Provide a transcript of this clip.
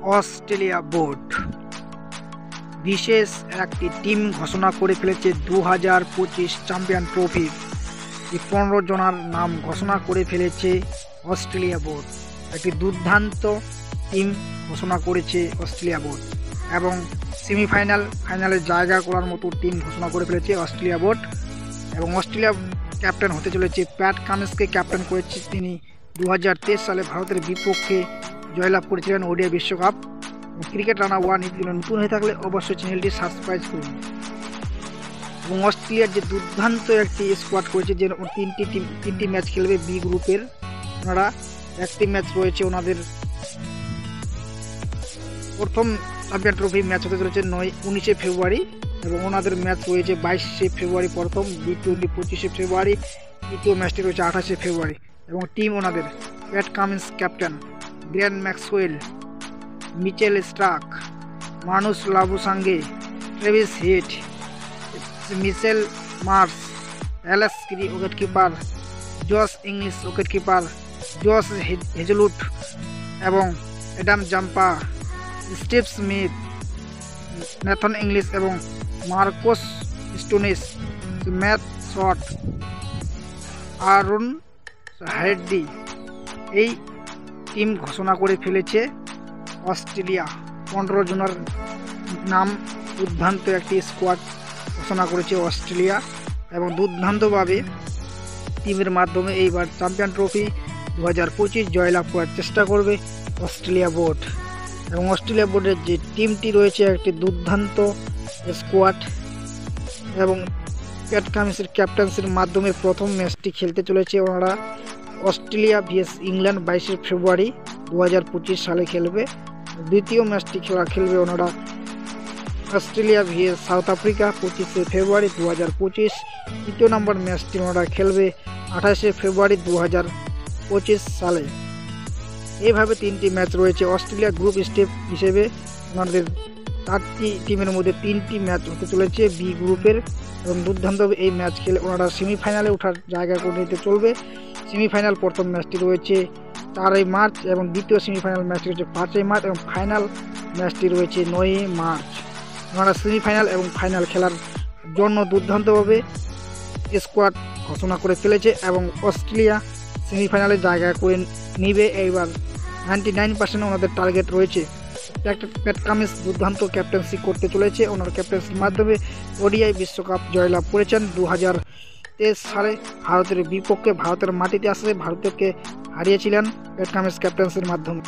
Australia board বিশেষ একটি team ঘোষণা করে ফেলেছে 2025 চ্যাম্পিয়ন ট্রফি। 15 জনের নাম ঘোষণা করে ফেলেছে অস্ট্রেলিয়া বোর্ড। একটি দুর্দান্ত টিম ঘোষণা করেছে অস্ট্রেলিয়া বোর্ড এবং ফাইনালে জায়গা করার মতো টিম ঘোষণা করে ফেলেছে অস্ট্রেলিয়া বোর্ড। এবং অস্ট্রেলিয়া ক্যাপ্টেন হতে চলেছে প্যাট কামিন্সকে ক্যাপ্টেন করেছে। তিনি 2023 সালে ভারতের বিপক্ষে জয়লাভ করেছিলেন ওডিআই বিশ্বকাপ। ক্রিকেট রানা ওয়ান ইউটিউবে নতুন হয়ে থাকলে অবশ্যই চ্যানেলটি সাবস্ক্রাইব করুন। এবং অস্ট্রেলিয়ার যে দুর্দান্ত একটি স্কোয়াড করেছে, যে তিনটি ম্যাচ খেলবে বি গ্রুপের। ওনারা একটি ম্যাচ রয়েছে ওনাদের প্রথম চ্যাম্পিয়ন ট্রফি ম্যাচ হতে চলেছে 19 ফেব্রুয়ারি এবং ওনাদের ম্যাচ রয়েছে 22 ফেব্রুয়ারি প্রথম, B20 25 ফেব্রুয়ারি, দ্বিতীয় ম্যাচটি রয়েছে 28 ফেব্রুয়ারি। এবং টিম ওনাদের Pat Cummins captain, Glenn Maxwell, Mitchell Starc, Marnus Labuschagne, Travis Head, Mitchell Marsh, Alex Carey wicket keeper, Josh Inglis wicket keeper, Josh Hazlewood এবং Adam Zampa, Steve Smith, Nathan Inglis এবং Marcus Stoinis, Matt Short, Aaron Hardie. এই team ঘোষণা করে ফেলেছে Australia. 15 জনের নাম দুর্দান্ত একটি স্কোয়াড ঘোষণা করেছে অস্ট্রেলিয়া এবং দুর্দান্তভাবে টিমের মাধ্যমে এইবার চ্যাম্পিয়ন ট্রফি 2025 জয়লাভ করার চেষ্টা করবে অস্ট্রেলিয়া বোর্ড। এবং অস্ট্রেলিয়া বোর্ডের যে টিমটি রয়েছে একটি দুর্দান্ত স্কোয়াড এবং প্যাট কামিন্সের ক্যাপ্টেন্সির মাধ্যমে প্রথম ম্যাচটি খেলতে চলেছে ওনারা অস্ট্রেলিয়া ভিএস ইংল্যান্ড 22 ফেব্রুয়ারি 2025 সালে খেলবে। দ্বিতীয় ম্যাচটি খেলবে ওনারা অস্ট্রেলিয়া ভিএস সাউথ আফ্রিকা 25 ফেব্রুয়ারি 2025। তৃতীয় নম্বর ম্যাচটি ওনারা খেলবে 28 ফেব্রুয়ারি 2025 সালে। এইভাবে তিনটি ম্যাচ রয়েছে। অস্ট্রেলিয়া গ্রুপ স্টেপ হিসেবে ওনাদের 4টি টিমের মধ্যে 3টি ম্যাচ হতে চলেছে বি গ্রুপের এবং দুর্দান্ত এই ম্যাচ খেলে ওনারা সেমিফাইনালে ওঠার জায়গা করে নিতে চলবে। সেমিফাইনাল প্রথম ম্যাচটি রয়েছে 4 মার্চ এবং দ্বিতীয় সেমিফাইনাল ম্যাচটি রয়েছে 5 মার্চ এবং ফাইনাল ম্যাচটি রয়েছে 9 মার্চ। ওনারা সেমিফাইনাল এবং ফাইনাল খেলার জন্য দুর্দান্তভাবে স্কোয়াড ঘোষণা করে ফেলেছে এবং অস্ট্রেলিয়া সেমিফাইনালে জায়গা করে নিবে। এইবার 99% ওনাদের টার্গেট রয়েছে। প্যাট কামিন্স দুর্দান্ত ক্যাপ্টেন্সি করতে চলেছে। ওনার ক্যাপ্টেন্সির মাধ্যমে ওডিআই বিশ্বকাপ জয়লাভ করেছেন 2023 সালে ভারতের বিপক্ষে। ভারতের মাটিতে আসলে ভারতকে হারিয়েছিলেন প্যাট কামিন্স ক্যাপ্টেন্সির মাধ্যমে।